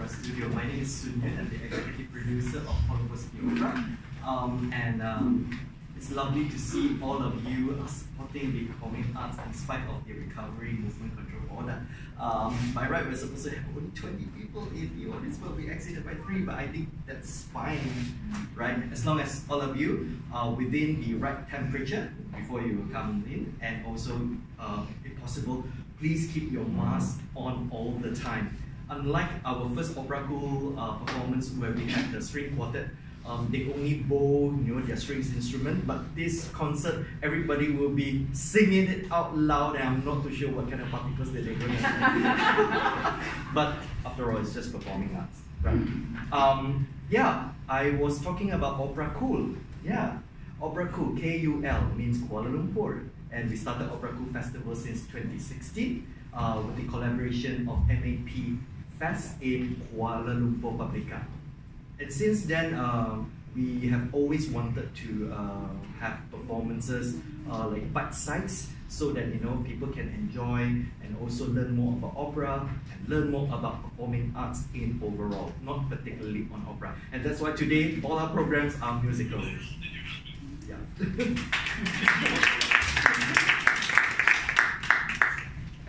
KLCO Studio. My name is Ho Soon Yoon. I'm the executive producer of Ho Soon Yoon. It's lovely to see all of you supporting the performing arts in spite of the recovery movement control order. By right, we're supposed to have only 20 people in the audience, but we exceeded by 3, but I think that's fine, right? As long as all of you are within the right temperature before you come in, and also, if possible, please keep your mask on all the time. Unlike our first Opera Cool performance where we had the string quartet, they only bow, their strings instrument, but this concert, everybody will be singing it out loud, and I'm not too sure what kind of particles that they're going to sing. But after all, it's just performing arts, right? Yeah, I was talking about Opera Cool. Yeah, Opera Cool, K-U-L, means Kuala Lumpur. And we started Opera Cool Festival since 2016 with the collaboration of MAP Fest in Kuala Lumpur Paprika. And since then, we have always wanted to have performances like bite-sized, so that people can enjoy and also learn more about opera and learn more about performing arts in overall, not particularly on opera. And that's why today all our programs are musical. Yeah.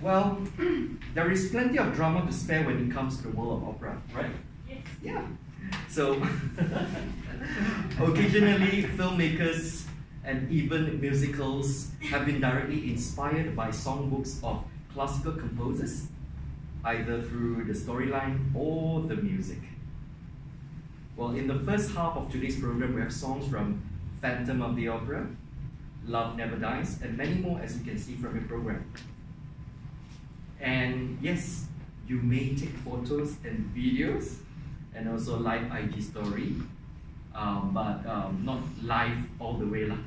Well, there is plenty of drama to spare when it comes to the world of opera, right? Yes. Yeah. So, occasionally filmmakers and even musicals have been directly inspired by songbooks of classical composers, either through the storyline or the music. Well, in the first half of today's program, we have songs from Phantom of the Opera, Love Never Dies, and many more, as you can see from your program. And yes, you may take photos and videos, and also live IG story, but not live all the way lah.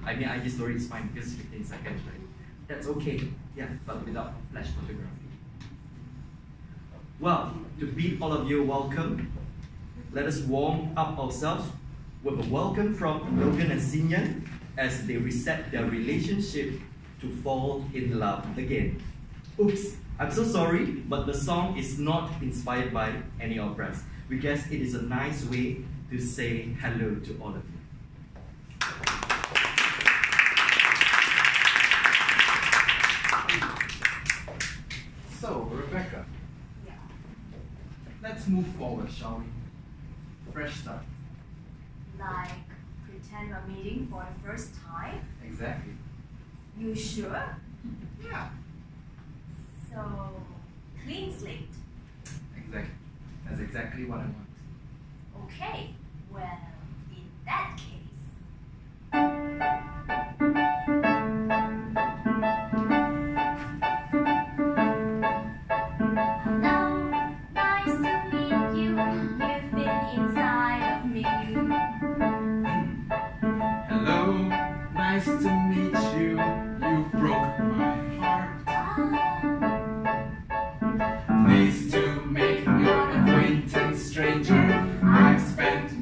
I mean, IG story is fine because 15 seconds, right? That's okay, yeah, but without flash photography. Well, to bid all of you welcome, let us warm up ourselves with a welcome from Logan and Xinyan as they reset their relationship to fall in love again. Oops, I'm so sorry, but the song is not inspired by any operas. We guess it is a nice way to say hello to all of you. So, Rebecca, Yeah. let's move forward, shall we? Fresh start. Like pretend we're meeting for the first time? Exactly. You sure? Yeah. So, clean slate. Exactly. That's exactly what I want. Okay, well, in that case. Hello, nice to meet you. You've been inside of me. Hello, nice to meet you. You broke my heart. Pleased to make your acquaintance, stranger. I've spent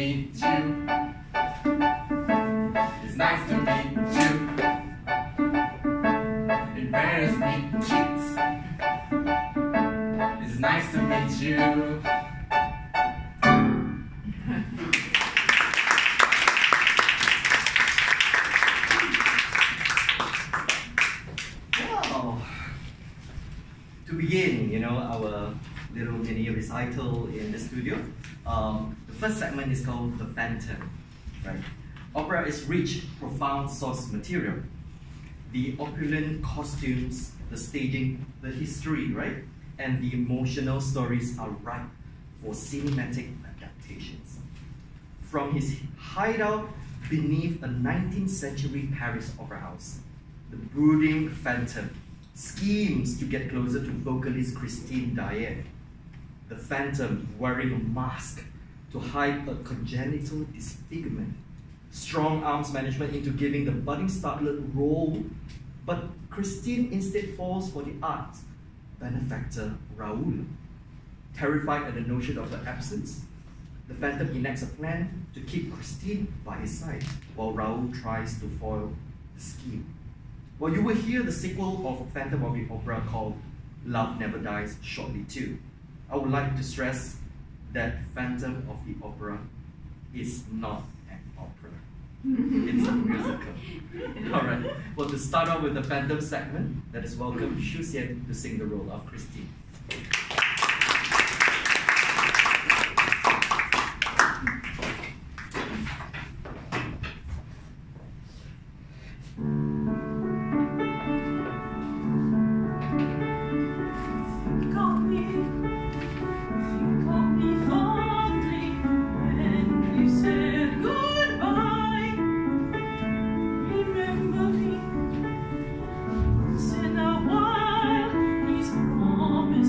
meet you. It's nice to meet you. Embarrass me, kids. It's nice to meet you. Wow. To begin, our little mini recital in the studio, the first segment is called The Phantom, right? Opera is rich, profound source material. The opulent costumes, the staging, the history, right? And the emotional stories are ripe for cinematic adaptations. From his hideout beneath a 19th century Paris opera house, the brooding phantom schemes to get closer to vocalist Christine Diane. The phantom wearing a mask to hide a congenital disfigurement. Strong arms management into giving the budding starlet role, but Christine instead falls for the art's benefactor Raoul. Terrified at the notion of her absence, the phantom enacts a plan to keep Christine by his side, while Raoul tries to foil the scheme. Well, you will hear the sequel of Phantom of the Opera called Love Never Dies shortly too. I would like to stress that Phantom of the Opera is not an opera. It's a musical. Alright, well, to start off with the Phantom segment, let us welcome Xu Xian to sing the role of Christine. Promise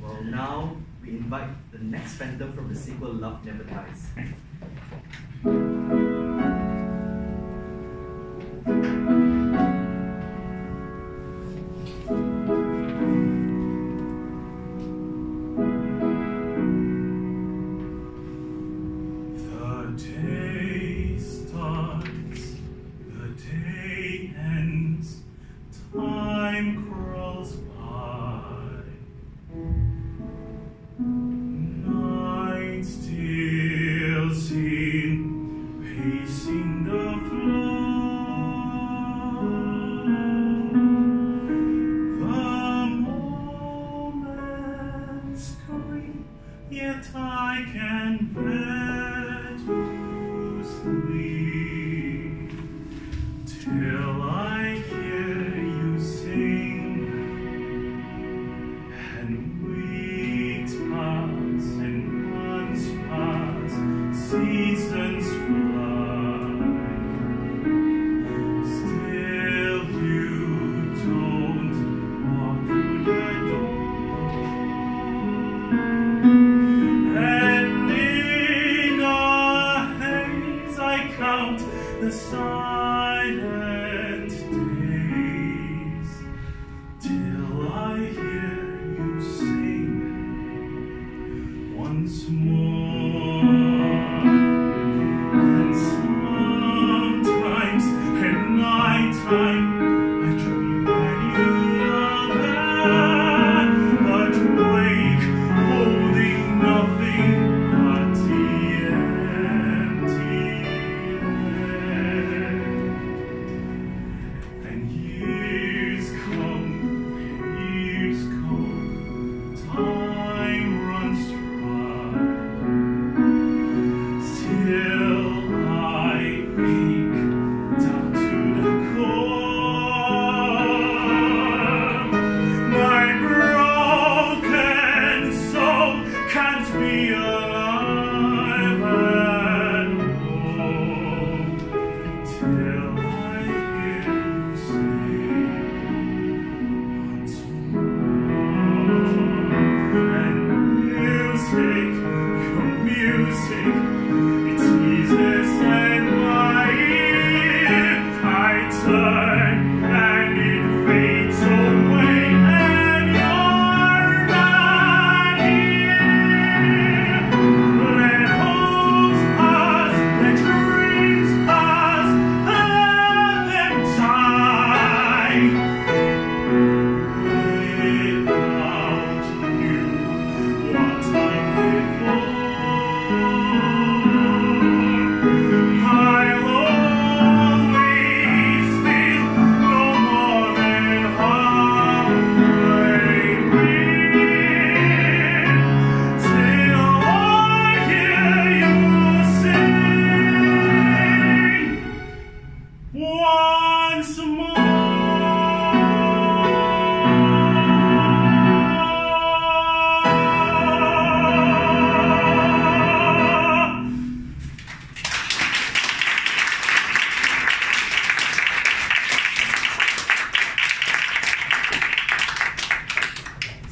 Well, now we invite the next phantom from the sequel Love Never Dies. The day starts, the day ends.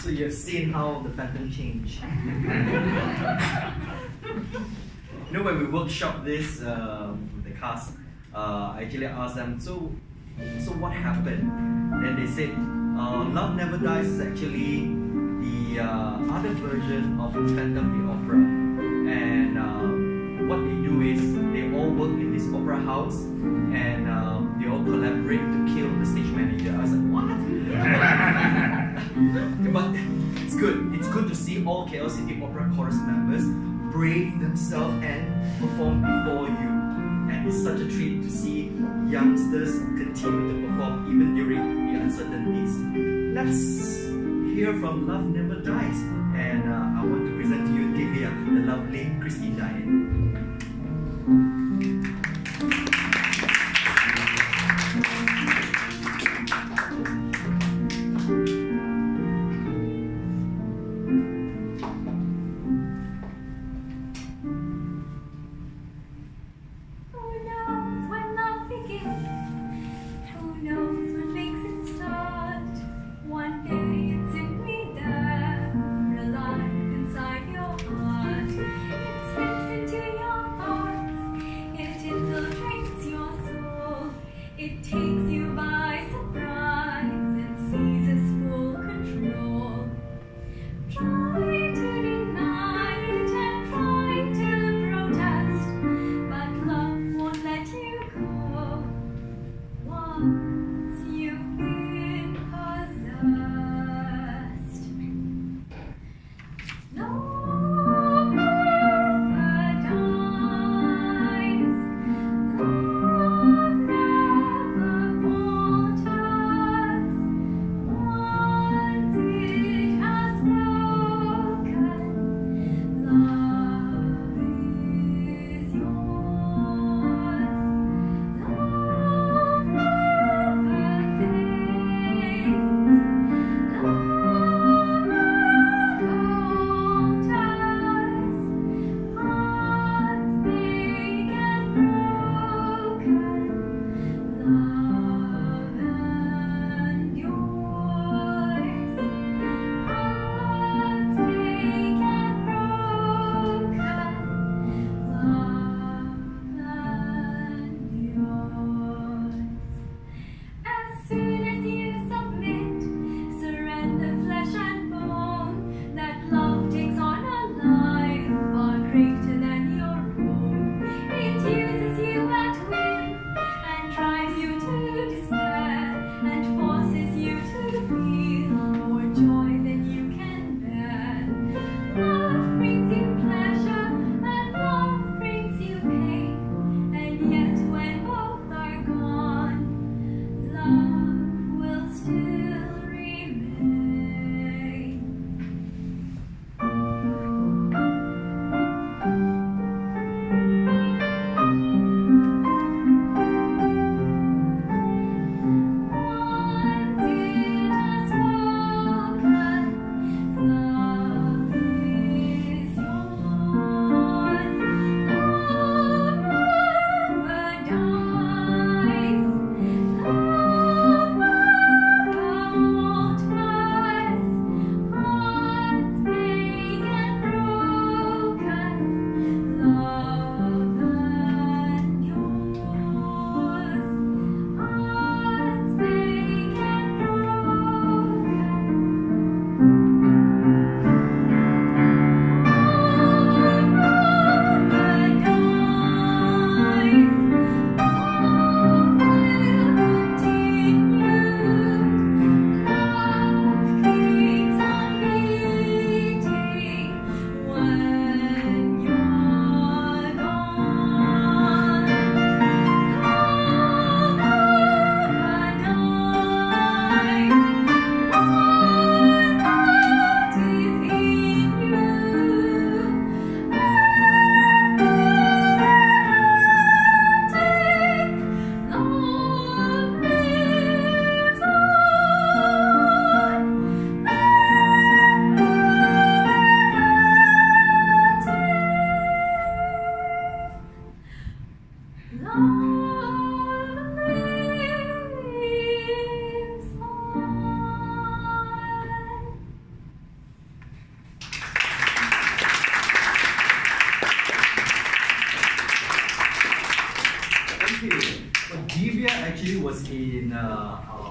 So you have seen how the pattern changed. You know, when we workshop this with the cast, I actually asked them, so what happened? Then they said, Love Never Dies is actually the other version of Phantom the Opera. And what they do is, they all work in this opera house and they all collaborate to kill the stage manager. I was like, what? But it's good. It's good to see all KLCO Opera Chorus members brave themselves and perform before you. And it's such a treat to see youngsters continue to perform even during the uncertainties. Let's hear from Love Never Dies. And I want to present to you Divya, the lovely Christine Diane.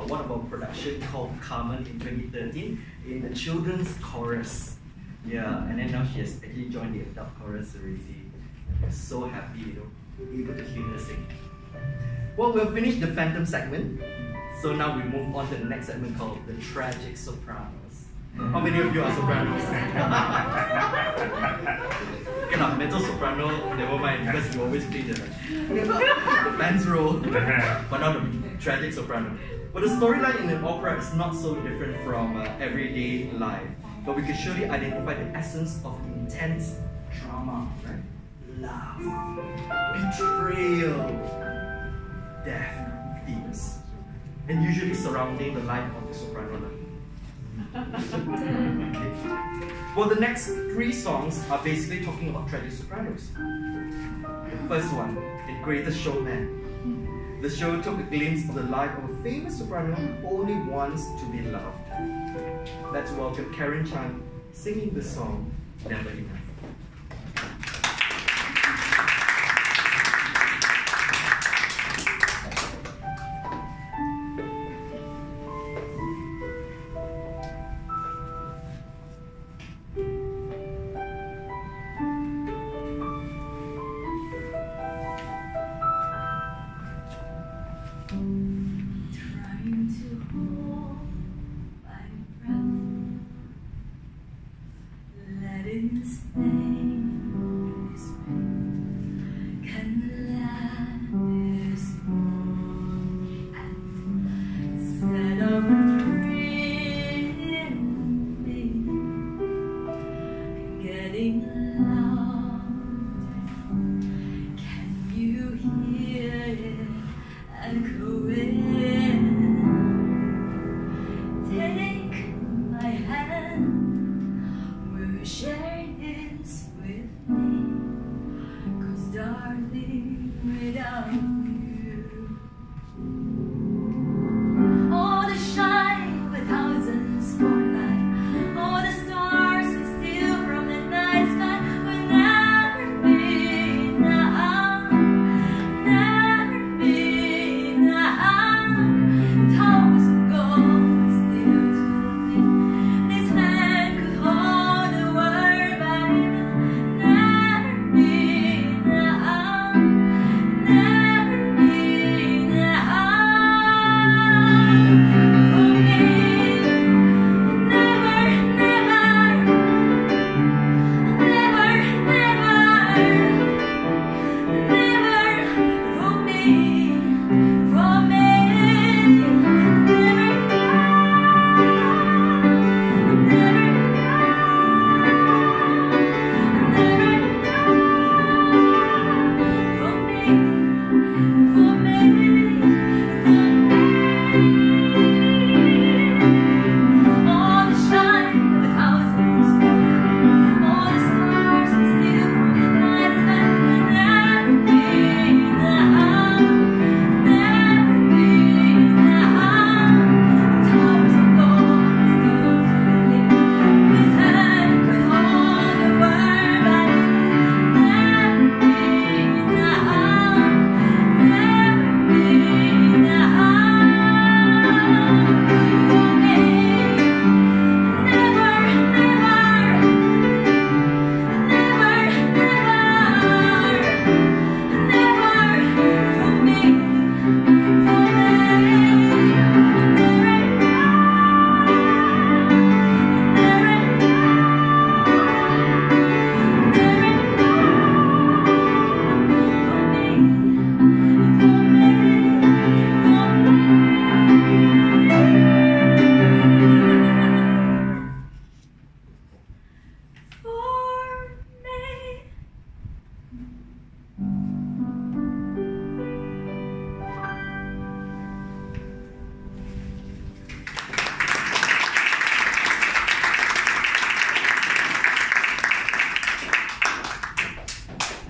one of our production called Carmen in 2013 in the children's chorus. Yeah, and then now she has actually joined the adult chorus already. And we're so happy, able to hear her sing. Well, we've finished the Phantom segment, so now we move on to the next segment called the Tragic Sopranos. How many of you are sopranos? Okay, now mezzo soprano, never mind, because you always play the man's role, but not the tragic soprano. But the storyline in an opera is not so different from everyday life, but we can surely identify the essence of intense drama, right? Love, betrayal, death themes, and usually surrounding the life of the soprano. Okay. Well, the next 3 songs are basically talking about tragic sopranos. The first one, The Greatest Showman. The show took a glimpse of the life of a famous soprano who only wants to be loved. Let's welcome Karen Chan singing the song Never Enough.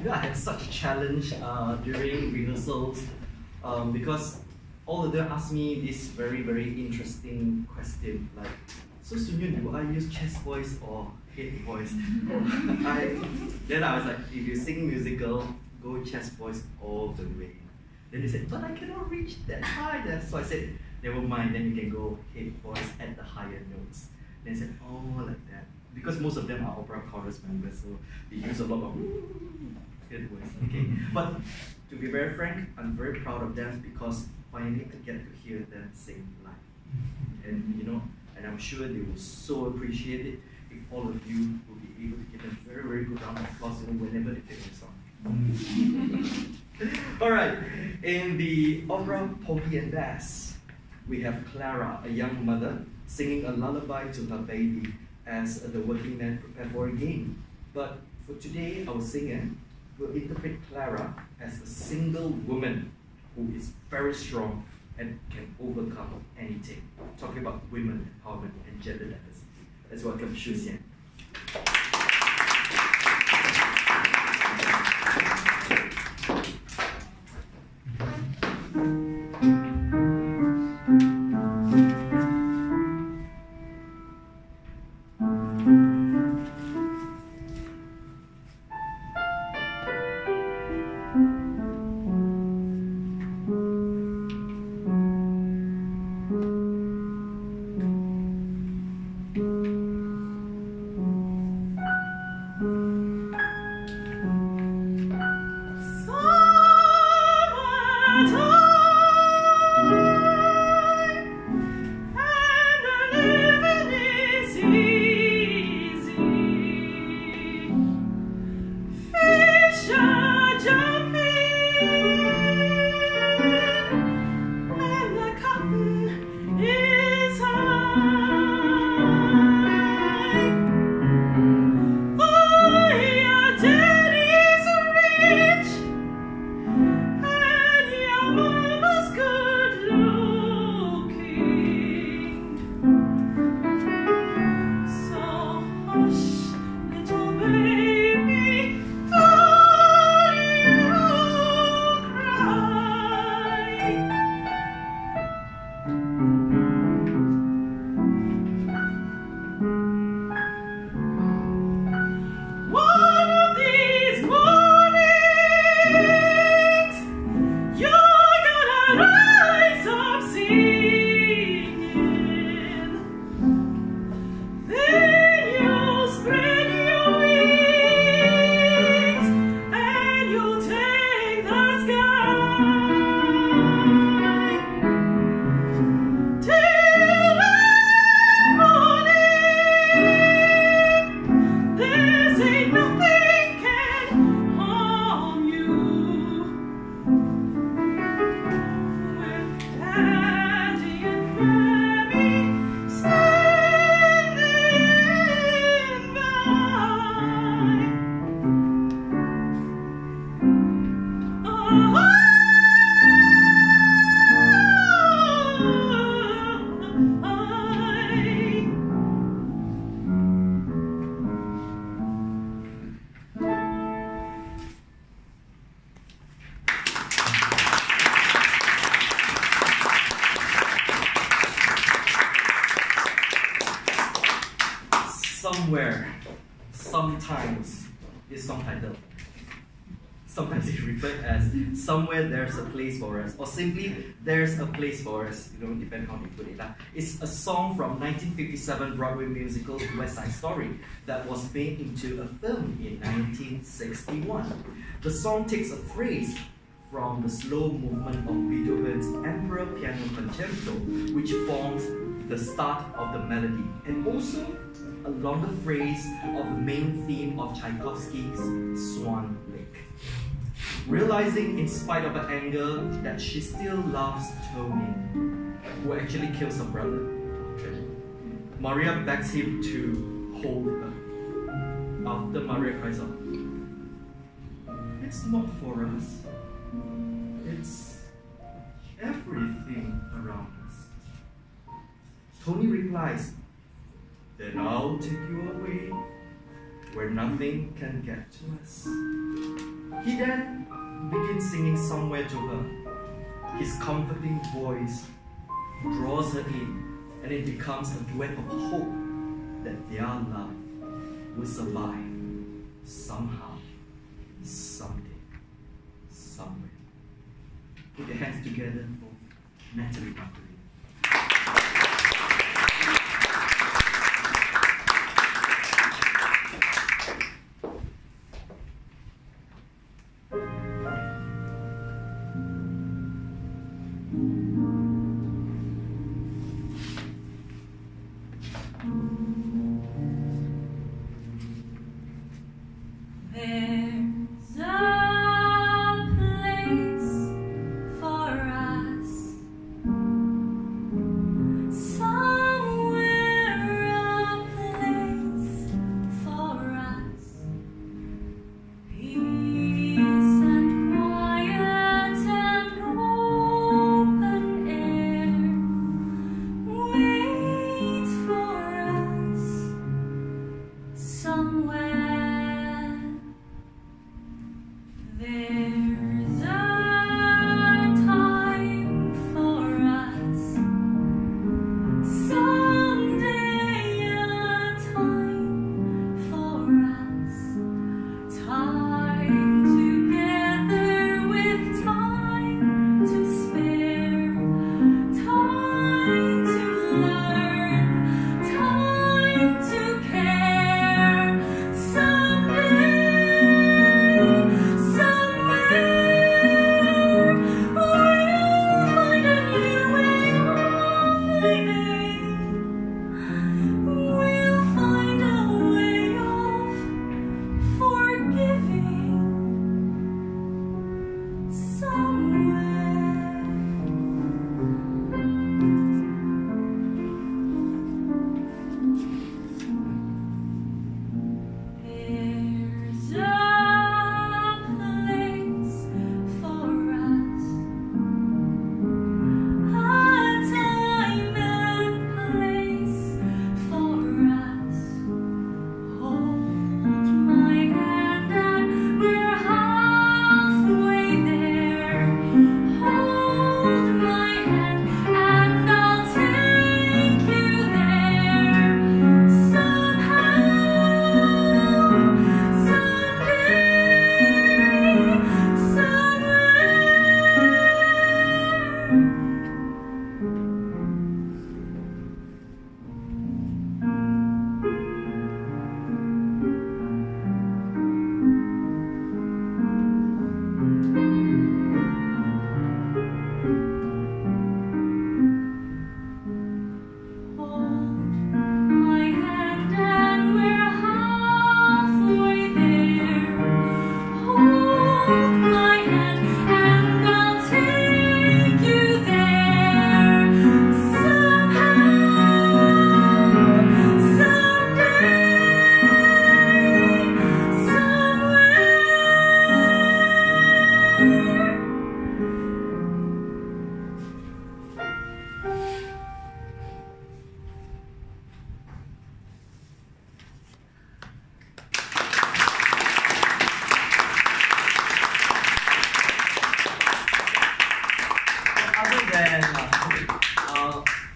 I had such a challenge during rehearsals because all of them asked me this very, very interesting question, like, so Soon Yoon, will I use chest voice or head voice? Then I was like, if you sing musical, go chest voice all the way. Then they said, but I cannot reach that high. So I said, never mind, then you can go, hey voice at the higher notes. Then I said, oh, like that. Because most of them are opera chorus members, so they use a lot of good voice. Okay, but to be very frank, I'm very proud of them because finally I get to hear them sing live. And you know, and I'm sure they will so appreciate it if all of you will be able to give them very, very good round of applause, you know, whenever they finish the song. All right, in the opera Porgy and Bess, we have Clara, a young mother, singing a lullaby to her baby as the working men prepare for a game. But for today, our singer will interpret Clara as a single woman who is very strong and can overcome anything. Talking about women empowerment and gender diversity. Let's welcome Xu Xian. Somewhere, sometimes is song title. Sometimes it's referred as Somewhere There's a Place for Us, or simply There's a Place for Us, you know, depending on how you put it. It's a song from 1957 Broadway musical West Side Story that was made into a film in 1961. The song takes a phrase from the slow movement of Beethoven's Emperor Piano Concerto, which forms the start of the melody, and also a longer phrase of the main theme of Tchaikovsky's Swan Lake. Realizing in spite of her anger that she still loves Tony, who actually kills her brother, Maria begs him to hold her. After Maria cries out, "It's not for us, it's everything around us." Tony replies, "Then I'll take you away where nothing can get to us." He then begins singing somewhere to her. His comforting voice draws her in, and it becomes a duet of hope that their love will survive somehow, someday, somewhere. Put your hands together for Natalie Marguerite.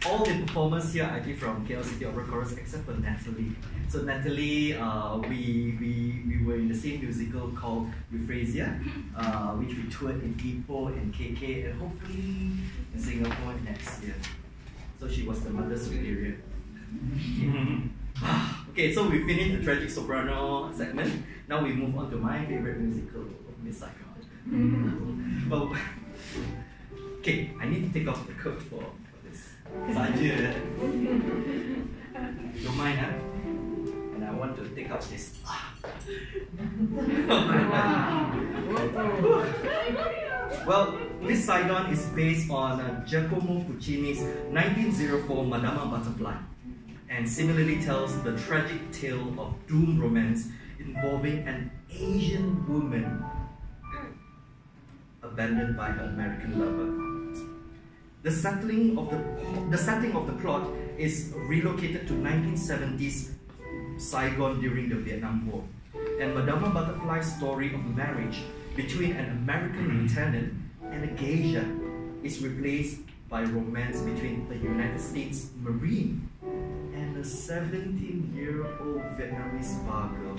all the performers here are actually from KLCO Opera Chorus except for Natalie. So Natalie, we were in the same musical called Euphrasia, which we toured in Ipoh and KK and hopefully in Singapore next year. So she was the Mother Superior. Okay, so we finished the tragic soprano segment. Now we move on to my favorite musical, Miss Saigon. Well, okay, I need to take off the coat for this. Saja. Don't mind, huh? And I want to take off this. Well, Miss Saigon is based on Giacomo Puccini's 1904 Madama Butterfly, and similarly tells the tragic tale of doomed romance involving an Asian woman abandoned by her American lover. The setting of the plot is relocated to 1970s Saigon during the Vietnam War, and Madama Butterfly's story of marriage between an American lieutenant and a geisha is replaced by romance between a United States Marine and a 17-year-old Vietnamese bar girl.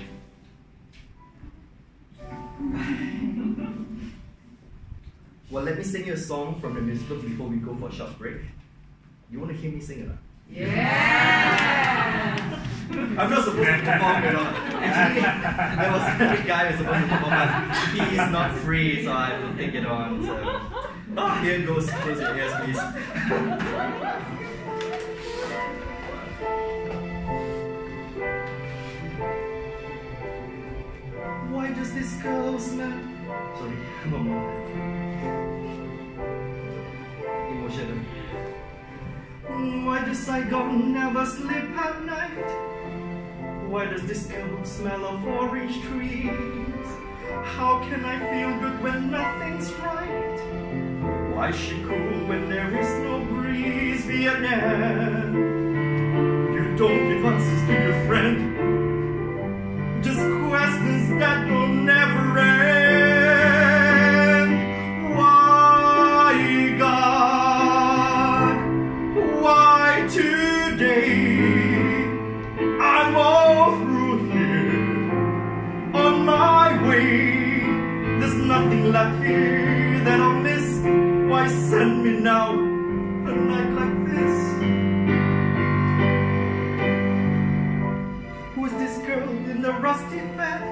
Well, let me sing you a song from the musical before we go for a short break. You want to hear me sing it? Yeah! I'm not supposed to perform, you know. Actually, there was another guy who was supposed to perform, but he is not free, so I have to take it on. So, here it goes. Close your ears, please. Why does this girl smell? Sorry, one more. Emotional. Why does Saigon never sleep at night? Why does this girl smell of orange trees? How can I feel good when nothing's right? Why is she cool when there is no breeze? Vietnam, you don't give answers to your friend, just questions that will never end. Why, God? Why today? I'm all through here, on my way. There's nothing left here that I'll miss. Why send me now, a night like this? Who's this girl in the rusty bed?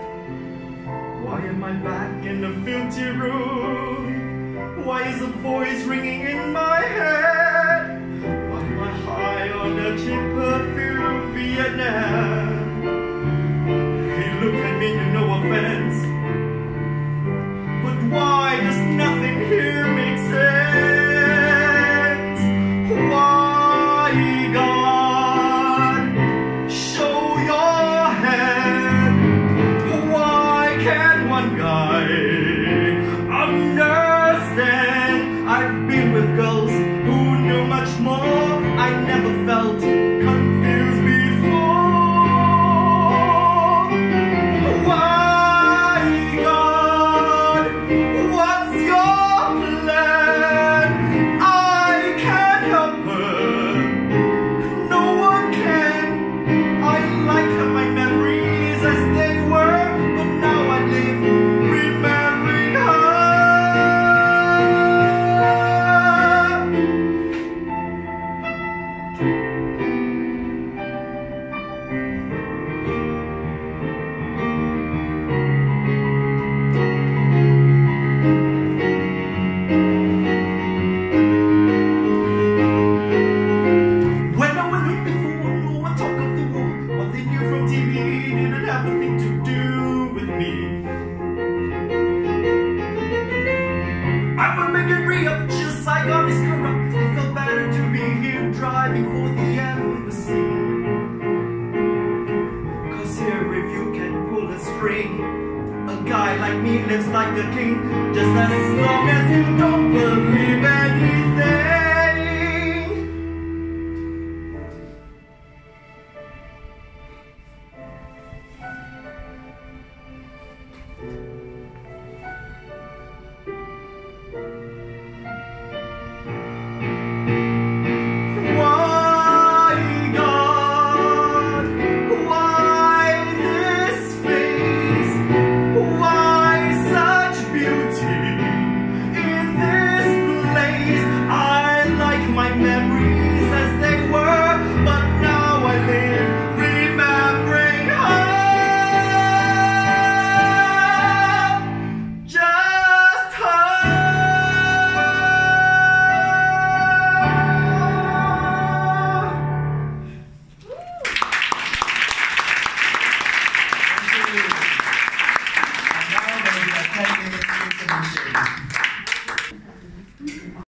Why am I back in the filthy room? Why is a voice ringing in my head? Why am I high on the cheap perfume? Vietnam, hey, look at me, you no offense, but why does nothing here make sense? Why, God, show your hand? Why can't one guy understand? I've been with girls who knew much more. I never felt confused before. Why, God? What's your plan? I can't help her. No one can. I like her, my memories as they were, but now I live remembering her. When no one knew before, no one talked of the war. What they knew from TV didn't have a thing to do with me. I will make it real, just Saigon is corrupt. It felt better to be here driving for the embassy. Cause here if you can pull a string, a guy like me lives like a king, just as long as you don't believe anything.